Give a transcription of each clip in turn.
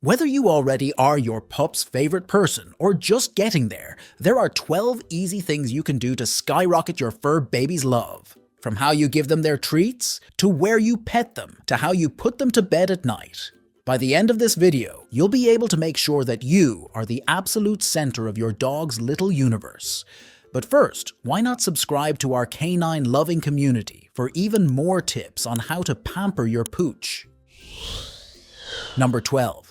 Whether you already are your pup's favorite person or just getting there are 12 easy things you can do to skyrocket your fur baby's love. From how you give them their treats, to where you pet them, to how you put them to bed at night. By the end of this video, you'll be able to make sure that you are the absolute center of your dog's little universe. But first, why not subscribe to our canine loving community for even more tips on how to pamper your pooch? Number 12.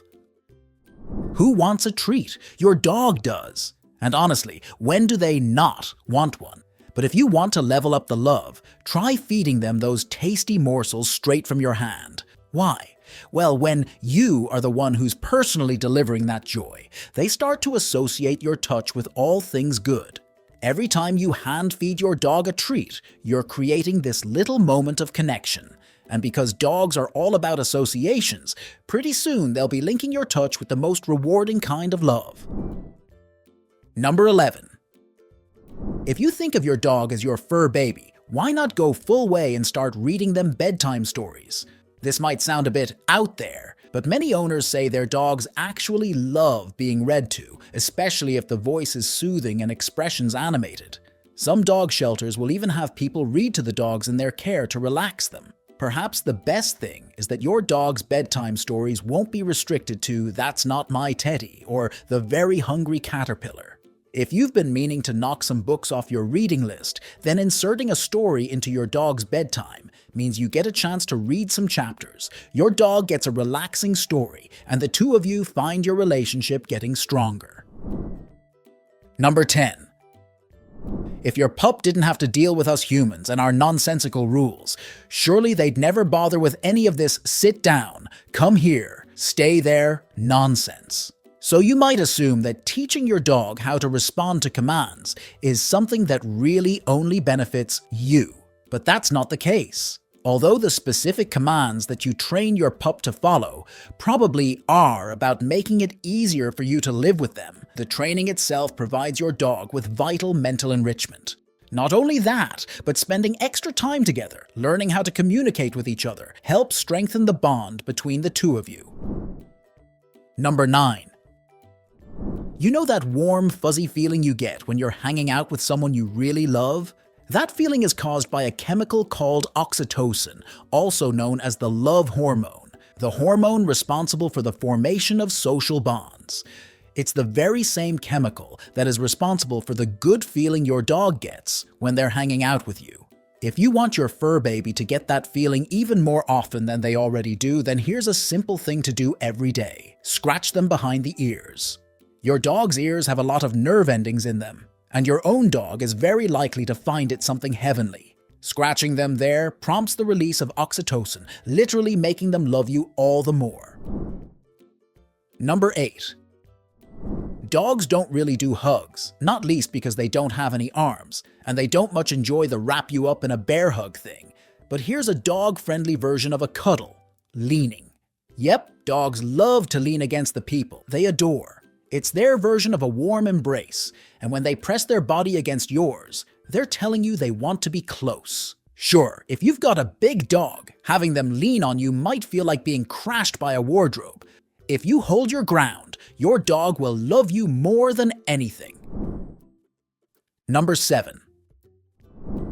Who wants a treat? Your dog does. And honestly, when do they not want one? But if you want to level up the love, try feeding them those tasty morsels straight from your hand. Why? Well, when you are the one who's personally delivering that joy, they start to associate your touch with all things good. Every time you hand feed your dog a treat, you're creating this little moment of connection. And because dogs are all about associations, pretty soon they'll be linking your touch with the most rewarding kind of love. Number 11. If you think of your dog as your fur baby, why not go full way and start reading them bedtime stories? This might sound a bit out there, but many owners say their dogs actually love being read to, especially if the voice is soothing and expressions animated. Some dog shelters will even have people read to the dogs in their care to relax them. Perhaps the best thing is that your dog's bedtime stories won't be restricted to "That's Not My Teddy" or "The Very Hungry Caterpillar." If you've been meaning to knock some books off your reading list, then inserting a story into your dog's bedtime means you get a chance to read some chapters, your dog gets a relaxing story, and the two of you find your relationship getting stronger. Number 10. If your pup didn't have to deal with us humans and our nonsensical rules, surely they'd never bother with any of this "sit down, come here, stay there" nonsense. So you might assume that teaching your dog how to respond to commands is something that really only benefits you. But that's not the case. Although the specific commands that you train your pup to follow probably are about making it easier for you to live with them, the training itself provides your dog with vital mental enrichment. Not only that, but spending extra time together, learning how to communicate with each other, helps strengthen the bond between the two of you. Number 9. You know that warm, fuzzy feeling you get when you're hanging out with someone you really love? That feeling is caused by a chemical called oxytocin, also known as the love hormone, the hormone responsible for the formation of social bonds. It's the very same chemical that is responsible for the good feeling your dog gets when they're hanging out with you. If you want your fur baby to get that feeling even more often than they already do, then here's a simple thing to do every day. Scratch them behind the ears. Your dog's ears have a lot of nerve endings in them, and your own dog is very likely to find it something heavenly. Scratching them there prompts the release of oxytocin, literally making them love you all the more. Number 8. Dogs don't really do hugs, not least because they don't have any arms, and they don't much enjoy the wrap you up in a bear hug thing. But here's a dog-friendly version of a cuddle: leaning. Yep, dogs love to lean against the people they adore. It's their version of a warm embrace, and when they press their body against yours, they're telling you they want to be close. Sure, if you've got a big dog, having them lean on you might feel like being crashed by a wardrobe. If you hold your ground, your dog will love you more than anything. Number 7.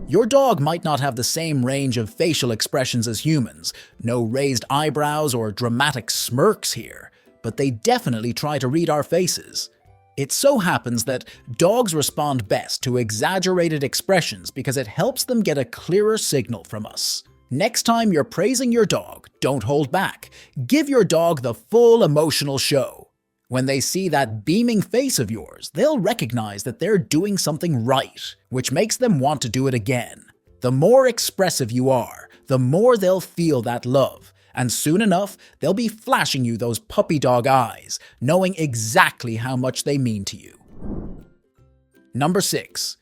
Your dog might not have the same range of facial expressions as humans, no raised eyebrows or dramatic smirks here, but they definitely try to read our faces. It so happens that dogs respond best to exaggerated expressions because it helps them get a clearer signal from us. Next time you're praising your dog, don't hold back. Give your dog the full emotional show. When they see that beaming face of yours, they'll recognize that they're doing something right, which makes them want to do it again. The more expressive you are, the more they'll feel that love. And soon enough, they'll be flashing you those puppy dog eyes, knowing exactly how much they mean to you. Number 6.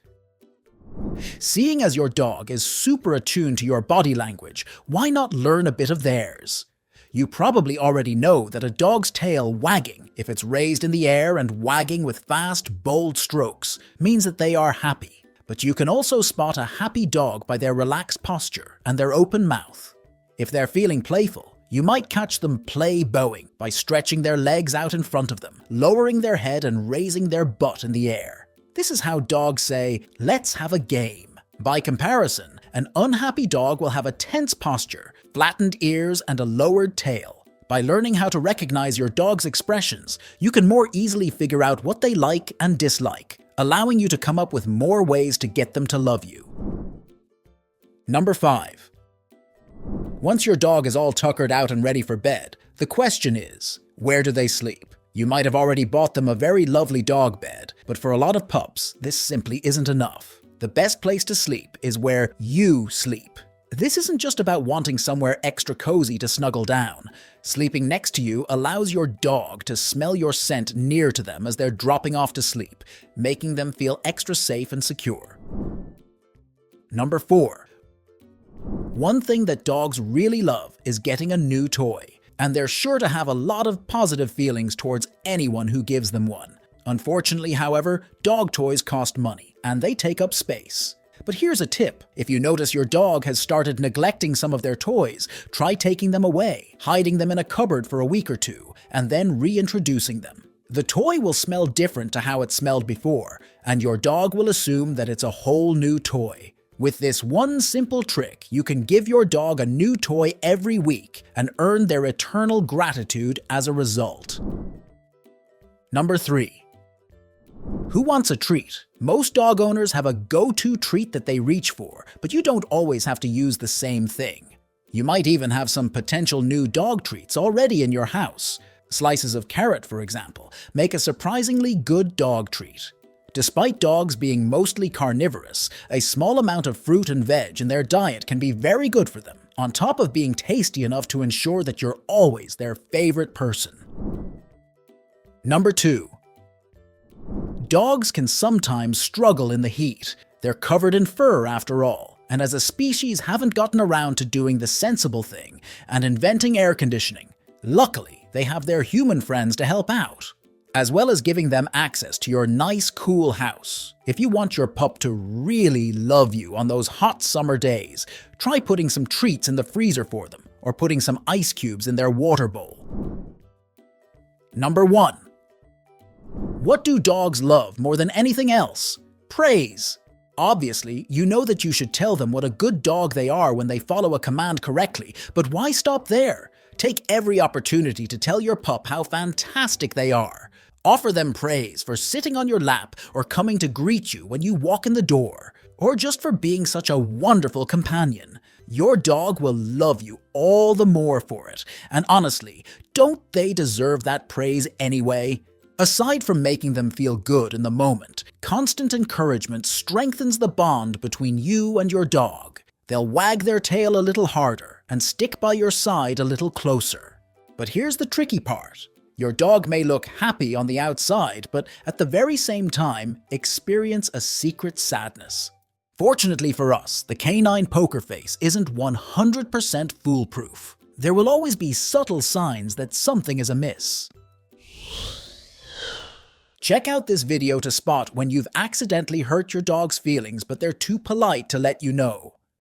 Seeing as your dog is super attuned to your body language, why not learn a bit of theirs? You probably already know that a dog's tail wagging, if it's raised in the air and wagging with fast, bold strokes, means that they are happy. But you can also spot a happy dog by their relaxed posture and their open mouth. If they're feeling playful, You might catch them play bowing by stretching their legs out in front of them, lowering their head and raising their butt in the air. This is how dogs say, "Let's have a game." By comparison, an unhappy dog will have a tense posture, flattened ears, and a lowered tail. By learning how to recognize your dog's expressions, you can more easily figure out what they like and dislike, allowing you to come up with more ways to get them to love you. Number 5. Once your dog is all tuckered out and ready for bed, the question is, where do they sleep? You might have already bought them a very lovely dog bed, but for a lot of pups, this simply isn't enough. The best place to sleep is where you sleep. This isn't just about wanting somewhere extra cozy to snuggle down. Sleeping next to you allows your dog to smell your scent near to them as they're dropping off to sleep, making them feel extra safe and secure. Number 4. One thing that dogs really love is getting a new toy, and they're sure to have a lot of positive feelings towards anyone who gives them one. Unfortunately, however, dog toys cost money, and they take up space. But here's a tip. If you notice your dog has started neglecting some of their toys, try taking them away, hiding them in a cupboard for a week or two, and then reintroducing them. The toy will smell different to how it smelled before, and your dog will assume that it's a whole new toy. With this one simple trick, you can give your dog a new toy every week and earn their eternal gratitude as a result. Number 3. Who wants a treat? Most dog owners have a go-to treat that they reach for, but you don't always have to use the same thing. You might even have some potential new dog treats already in your house. Slices of carrot, for example, make a surprisingly good dog treat. Despite dogs being mostly carnivorous, a small amount of fruit and veg in their diet can be very good for them, on top of being tasty enough to ensure that you're always their favorite person. Number 2. Dogs can sometimes struggle in the heat. They're covered in fur after all, and as a species haven't gotten around to doing the sensible thing and inventing air conditioning. Luckily, they have their human friends to help out, as well as giving them access to your nice, cool house. If you want your pup to really love you on those hot summer days, try putting some treats in the freezer for them, or putting some ice cubes in their water bowl. Number 1. What do dogs love more than anything else? Praise. Obviously, you know that you should tell them what a good dog they are when they follow a command correctly, but why stop there? Take every opportunity to tell your pup how fantastic they are. Offer them praise for sitting on your lap or coming to greet you when you walk in the door, or just for being such a wonderful companion. Your dog will love you all the more for it, and honestly, don't they deserve that praise anyway? Aside from making them feel good in the moment, constant encouragement strengthens the bond between you and your dog. They'll wag their tail a little harder and stick by your side a little closer. But here's the tricky part. Your dog may look happy on the outside, but at the very same time, experience a secret sadness. Fortunately for us, the canine poker face isn't 100% foolproof. There will always be subtle signs that something is amiss. Check out this video to spot when you've accidentally hurt your dog's feelings but they're too polite to let you know.